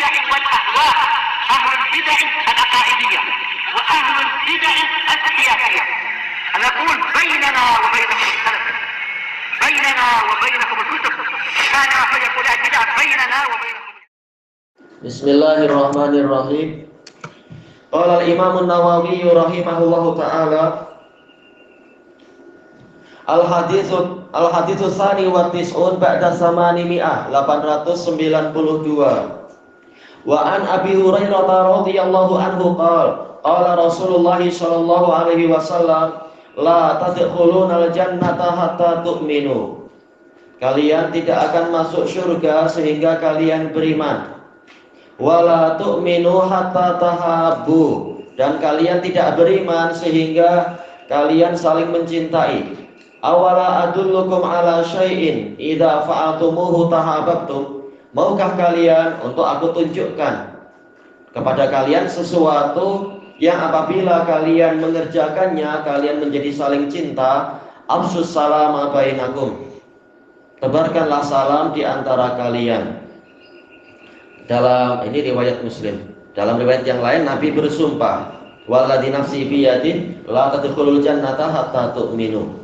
البدع والأهواء، أهل البدع العقائدية وأهل البدع السياسية. نقول بيننا وبينكم السلف، بيننا وبينكم الكتب، كان فيقول البدع بيننا وبينكم. Bismillahirrahmanirrahim. Qala al-Imam an-Nawawi rahimahullahu ta'ala, Al-haditsu tsani wa tis'un ba'da samani mi'ah 892. Wa an Abi Hurairah radhiyallahu anhu qala Rasulullah sallallahu alaihi wasallam la tadkhulunal jannata hatta tu'minu. Kalian tidak akan masuk surga sehingga kalian beriman. Wala tu'minu hatta tahabbu, dan kalian tidak beriman sehingga kalian saling mencintai. Awala adullukum ala syai'in idza fa'altumuhu tahabbtum. Maukah kalian untuk aku tunjukkan kepada kalian sesuatu yang apabila kalian mengerjakannya kalian menjadi saling cinta? Afsus salama bainakum, tebarkanlah salam di antara kalian. Dalam ini riwayat Muslim. Dalam riwayat yang lain Nabi bersumpah, walladzi nafsi biyadih la tadkhulul jannata hatta tu'minu.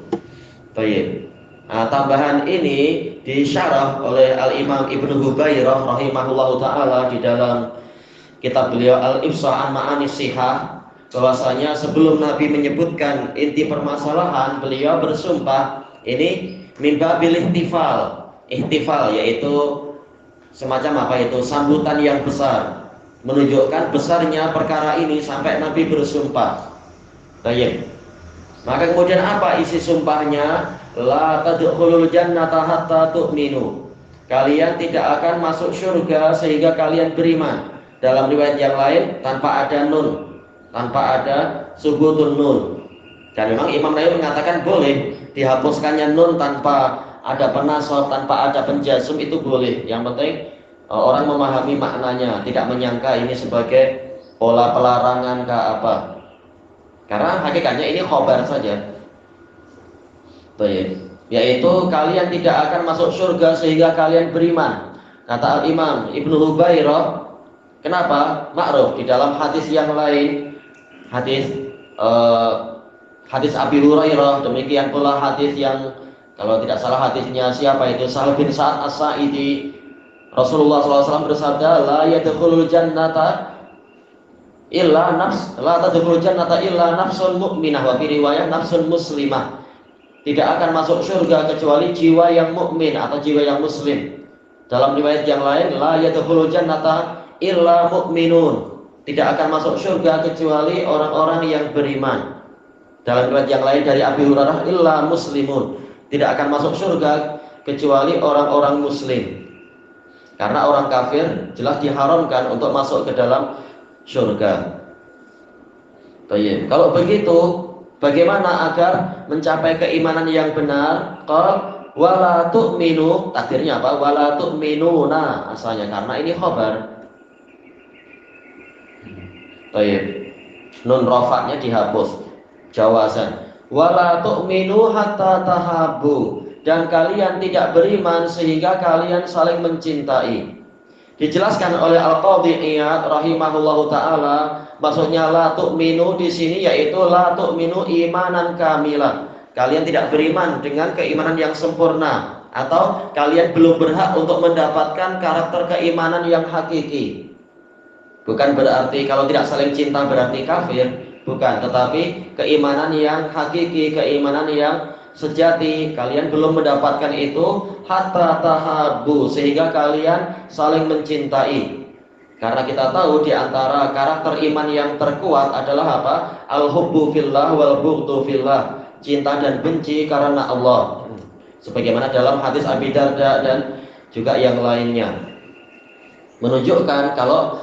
Baik. Nah, tambahan ini disyarah oleh Al-Imam Ibnu Hubairah rahimahullahu taala di dalam kitab beliau Al-Ifsah an Ma'ani Shihah, bahwasanya sebelum Nabi menyebutkan inti permasalahan, beliau bersumpah ini min babil ihtifal. Ihtifal yaitu semacam apa itu, sambutan yang besar, menunjukkan besarnya perkara ini sampai Nabi bersumpah. Baik. Maka kemudian apa isi sumpahnya? La tadkhulul jannata hatta tu'minu. Kalian tidak akan masuk surga sehingga kalian beriman. Dalam riwayat yang lain tanpa ada nun, tanpa ada subutun nun. Dan memang Imam Nawawi mengatakan boleh dihapuskannya nun tanpa ada penasab, tanpa ada penjazm, itu boleh. Yang penting orang memahami maknanya, tidak menyangka ini sebagai pola pelarangan ke apa. Karena hakikatnya ini khobar saja. Baik. Yaitu kalian tidak akan masuk surga sehingga kalian beriman. Kata Al-Imam Ibnu Hubairah. Kenapa? Ma'ruf di dalam hadis yang lain, hadis Abi Hurairah, demikian pula hadis yang kalau tidak salah hadisnya siapa itu, Sahal bin Sa'ad As-Sa'idi. Rasulullah SAW bersabda, la yadkhulul jannata illa nafs, la tadkhulul jannata illa nafsun mu'minah, wa fi riwayah nafsun muslimah. Tidak akan masuk surga kecuali jiwa yang mukmin atau jiwa yang muslim. Dalam riwayat yang lain, la yadkhulul jannata illa mu'minun. Tidak akan masuk surga kecuali orang-orang yang beriman. Dalam riwayat yang lain dari Abi Hurairah, illa muslimun. Tidak akan masuk surga kecuali orang-orang muslim. Karena orang kafir jelas diharamkan untuk masuk ke dalam surga. Baik. Kalau begitu, bagaimana agar mencapai keimanan yang benar? Qal wala tu'minu, takdirnya apa? Wala tu'minuna asalnya, karena ini khabar. Baik. Nun rafa'nya dihapus. Jawazan. Wala tu'minu hatta tahabbu, dan kalian tidak beriman sehingga kalian saling mencintai. Dijelaskan oleh Al-Qadhi Iyad rahimahullahu taala, maksudnya la tu'minu di sini yaitu la tu'minu imanan kamilan. Kalian tidak beriman dengan keimanan yang sempurna, atau kalian belum berhak untuk mendapatkan karakter keimanan yang hakiki. Bukan berarti kalau tidak saling cinta berarti kafir, bukan, tetapi keimanan yang hakiki, keimanan yang sejati, kalian belum mendapatkan itu hatta tahabbu, sehingga kalian saling mencintai. Karena kita tahu di antara karakter iman yang terkuat adalah apa? Al-hubbu fillah wal bughdhu fillah, cinta dan benci karena Allah. Sebagaimana dalam hadis Abi Darda dan juga yang lainnya, menunjukkan kalau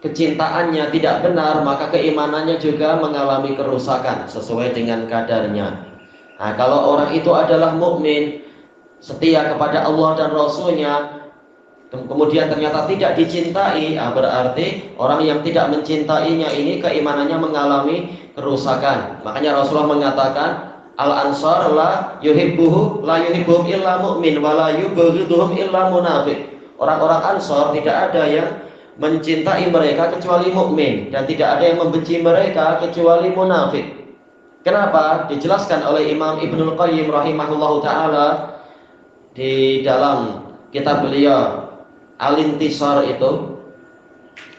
kecintaannya tidak benar, maka keimanannya juga mengalami kerusakan sesuai dengan kadarnya. Nah, kalau orang itu adalah mukmin, setia kepada Allah dan Rasulnya, kemudian ternyata tidak dicintai, berarti orang yang tidak mencintainya ini keimanannya mengalami kerusakan. Makanya Rasulullah mengatakan, al-ansar la yuhibbuhum illa mu'min wa la yubghiduhum illa munafiq. Orang-orang Ansor tidak ada yang mencintai mereka kecuali mukmin, dan tidak ada yang membenci mereka kecuali munafik. Kenapa? Dijelaskan oleh Imam Ibnul Qayyim rahimahullahu taala di dalam kitab beliau Al-Intisar itu,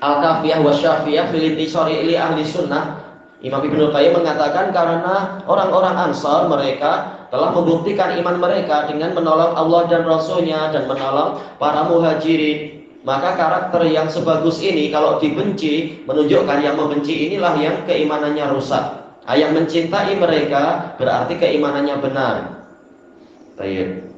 Al-Kafiyah wa Syafiyah fil Intisari li ahli sunnah. Imam Ibnul Qayyim mengatakan karena orang-orang Ansar mereka telah membuktikan iman mereka dengan menolong Allah dan Rasulnya dan menolong para muhajirin. Maka karakter yang sebagus ini kalau dibenci, menunjukkan yang membenci inilah yang keimanannya rusak. Yang mencintai mereka berarti keimanannya benar. Baik.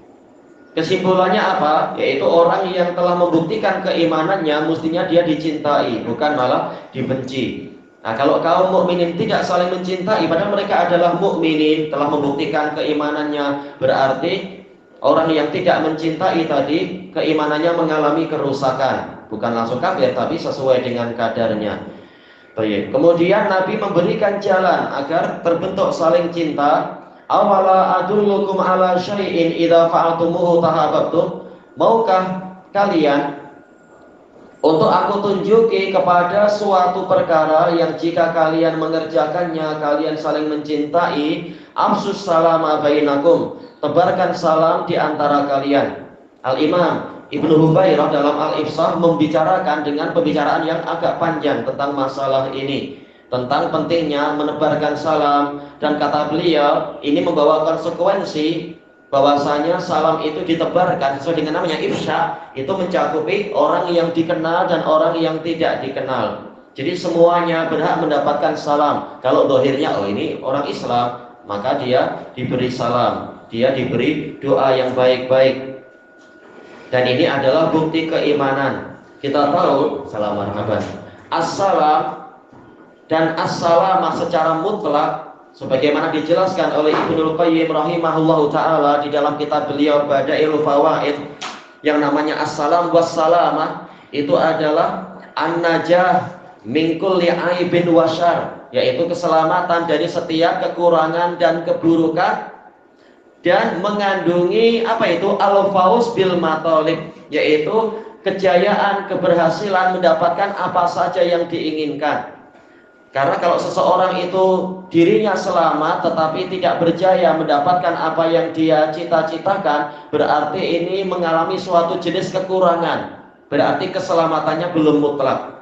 Kesimpulannya apa? Yaitu orang yang telah membuktikan keimanannya mestinya dia dicintai, bukan malah dibenci. Nah, kalau kaum mukminin tidak saling mencintai padahal mereka adalah mukminin, telah membuktikan keimanannya, berarti orang yang tidak mencintai tadi keimanannya mengalami kerusakan, bukan langsung kafir tapi sesuai dengan kadarnya. Baik. Kemudian Nabi memberikan jalan agar terbentuk saling cinta. Awala adullukum ala syai'in idza fa'altumuhu tahabbtum. Maukah kalian untuk aku tunjuki kepada suatu perkara yang jika kalian mengerjakannya kalian saling mencintai? Afsus salama bainakum. Tebarkan salam di antara kalian. Al-Imam Ibnu Hubairah dalam Al-Ifsah membicarakan dengan pembicaraan yang agak panjang tentang masalah ini, tentang pentingnya menebarkan salam, dan kata beliau ini membawa konsekuensi bahwasanya salam itu ditebarkan sesuai dengan namanya ifsha, itu mencakupi orang yang dikenal dan orang yang tidak dikenal. Jadi semuanya berhak mendapatkan salam. Kalau dohirnya oh ini orang Islam, maka dia diberi salam, dia diberi doa yang baik-baik. Dan ini adalah bukti keimanan. Kita tahu salam marhaban, assalam dan assalamah secara mutlak sebagaimana dijelaskan oleh Ibnul Qayyim rahimahullahu taala di dalam kitab beliau Badailul Fawaid, yang namanya assalam wassalamah itu adalah an-najah min kulli aibin wa syarr, yaitu keselamatan dari setiap kekurangan dan keburukan, dan mengandungi apa itu al-fauz bil matalib, yaitu kejayaan, keberhasilan mendapatkan apa saja yang diinginkan. Karena kalau seseorang itu dirinya selamat tetapi tidak berjaya mendapatkan apa yang dia cita-citakan, berarti ini mengalami suatu jenis kekurangan, berarti keselamatannya belum mutlak.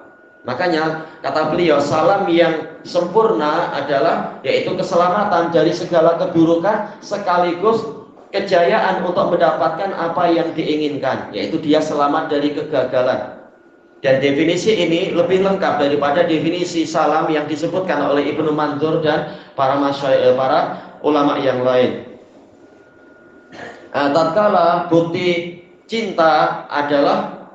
Makanya kata beliau salam yang sempurna adalah yaitu keselamatan dari segala keburukan sekaligus kejayaan untuk mendapatkan apa yang diinginkan, yaitu dia selamat dari kegagalan. Dan definisi ini lebih lengkap daripada definisi salam yang disebutkan oleh Ibnu Mandur dan para ulama yang lain. Tatkala bukti cinta adalah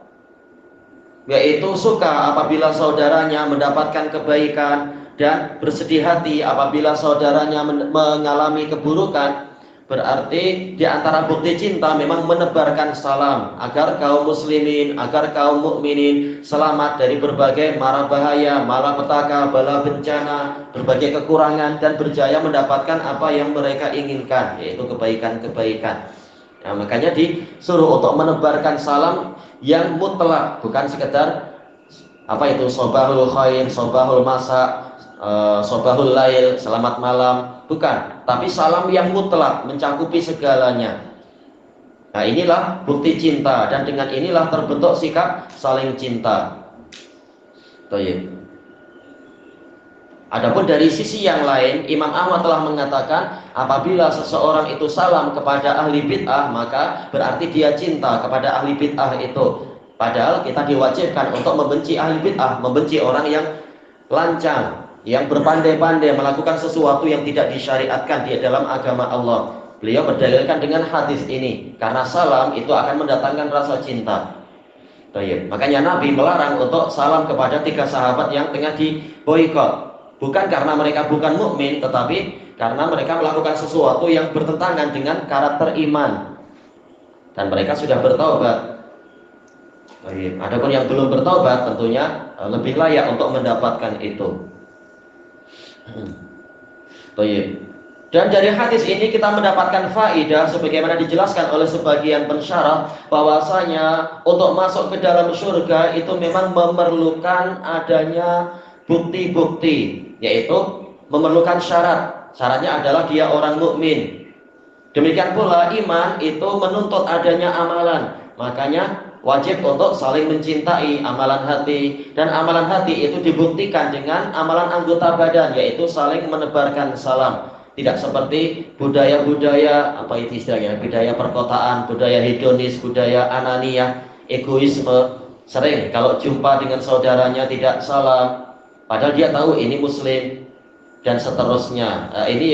yaitu suka apabila saudaranya mendapatkan kebaikan dan bersedih hati apabila saudaranya mengalami keburukan, berarti di antara bukti cinta memang menebarkan salam agar kaum muslimin, agar kaum mukminin selamat dari berbagai mara bahaya, malapetaka, bala bencana, berbagai kekurangan, dan berjaya mendapatkan apa yang mereka inginkan, yaitu kebaikan-kebaikan. Nah, makanya disuruh untuk menebarkan salam yang mutlak, bukan sekedar apa itu sobahul khair, sobahul masa, sobahul lail, selamat malam, bukan, tapi salam yang mutlak mencakupi segalanya. Nah, inilah bukti cinta, dan dengan inilah terbentuk sikap saling cinta. Baik. Adapun dari sisi yang lain, Imam Ahmad telah mengatakan apabila seseorang itu salam kepada ahli bid'ah, maka berarti dia cinta kepada ahli bid'ah itu. Padahal kita diwajibkan untuk membenci ahli bid'ah, membenci orang yang lancang, yang berpandai-pandai melakukan sesuatu yang tidak disyariatkan di dalam agama Allah. Beliau berdalilkan dengan hadis ini, karena salam itu akan mendatangkan rasa cinta. Baik. Makanya Nabi melarang untuk salam kepada 3 sahabat yang tengah diboikot. Bukan karena mereka bukan mukmin, tetapi karena mereka melakukan sesuatu yang bertentangan dengan karakter iman, dan mereka sudah bertaubat. Adapun yang belum bertaubat tentunya lebih layak untuk mendapatkan itu. Baik. Dan dari hadis ini kita mendapatkan faidah sebagaimana dijelaskan oleh sebagian pensyarah bahwasanya untuk masuk ke dalam surga itu memang memerlukan adanya bukti-bukti, yaitu memerlukan syarat. Syaratnya adalah dia orang mukmin. Demikian pula iman itu menuntut adanya amalan. Makanya wajib untuk saling mencintai amalan hati, dan amalan hati itu dibuktikan dengan amalan anggota badan, yaitu saling menebarkan salam. Tidak seperti budaya-budaya apa itu istilahnya, budaya perkotaan, budaya hedonis, budaya anania, egoisme. Sering kalau jumpa dengan saudaranya tidak salam, padahal dia tahu ini muslim dan seterusnya. Ini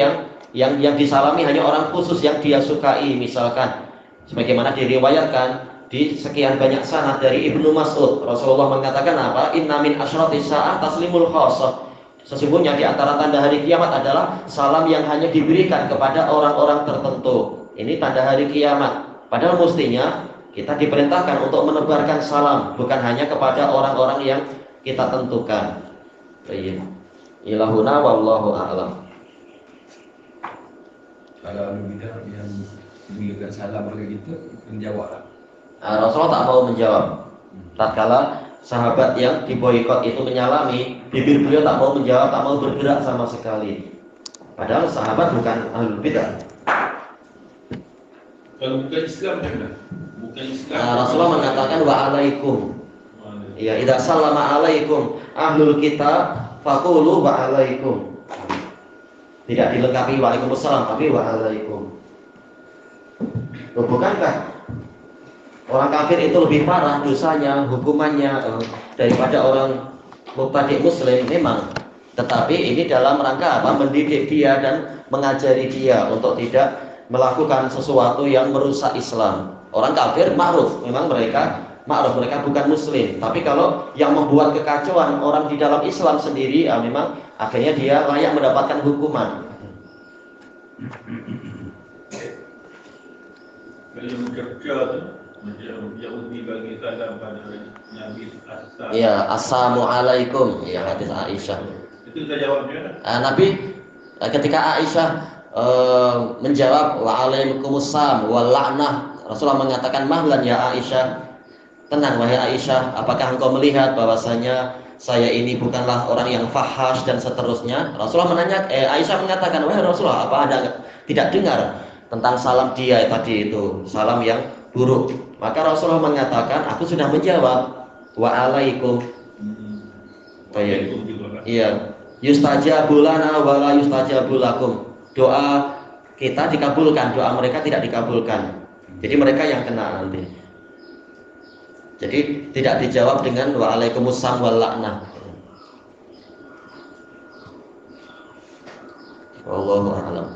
yang disalami hanya orang khusus yang dia sukai, misalkan sebagaimana diriwayatkan di sekian banyak sanad dari Ibnu Mas'ud, Rasulullah mengatakan apa? Inna min asyratis sa'ah taslimul khassah. Sesungguhnya di antara tanda hari kiamat adalah salam yang hanya diberikan kepada orang-orang tertentu. Ini tanda hari kiamat. Padahal mestinya kita diperintahkan untuk menebarkan salam, bukan hanya kepada orang-orang yang kita tentukan. Ilahuna wallahu a'lam. Kalau kita yang mengirimkan salam kepada kita, menjawab. Rasulullah tak mau menjawab. Tatkala sahabat yang diboikot itu menyalami, bibir beliau tak mau menjawab, tak mau bergerak sama sekali. Padahal sahabat bukan ahlul bidah. Kalau bukan Islam kan? Bukan Islam. Rasulullah mengatakan wa'alaikum. Ya, idza sallama alaikum ahlul kitab faqulu wa'alaikum. Tidak dilengkapi waalaikumsalam, tapi wa'alaikum. Bukankah orang kafir itu lebih parah dosanya, hukumannya daripada orang mubtadi' muslim? Memang, tetapi ini dalam rangka apa? Mendidik dia dan mengajari dia untuk tidak melakukan sesuatu yang merusak Islam. Orang kafir ma'ruf, memang mereka ma'ruf, mereka bukan muslim. Tapi kalau yang membuat kekacauan orang di dalam Islam sendiri, memang akhirnya dia layak mendapatkan hukuman. Kalau berkata tu Yahudi bagi salam pada Nabi As-Sam. Ya, assalamualaikum, ya hadis Aisyah. Itu kita jawab juga. Nabi ketika Aisyah menjawab waalaikumsalam wal la'nah, Rasulullah mengatakan mahlan ya Aisyah, tenang wahai Aisyah, apakah engkau melihat bahwasanya saya ini bukanlah orang yang fahash dan seterusnya? Rasulullah menanya, Aisyah mengatakan, wahai Rasulullah, apa Anda tidak dengar tentang salam dia tadi itu, salam yang buruk? Maka Rasulullah mengatakan, aku sudah menjawab waalaikum. Iya, yustajabu lana wa la yustajabu lakum. Doa kita dikabulkan, doa mereka tidak dikabulkan. Jadi mereka yang kena nanti. Jadi tidak dijawab dengan waalaikumsalam wal la'nah. Wallahu a'lam.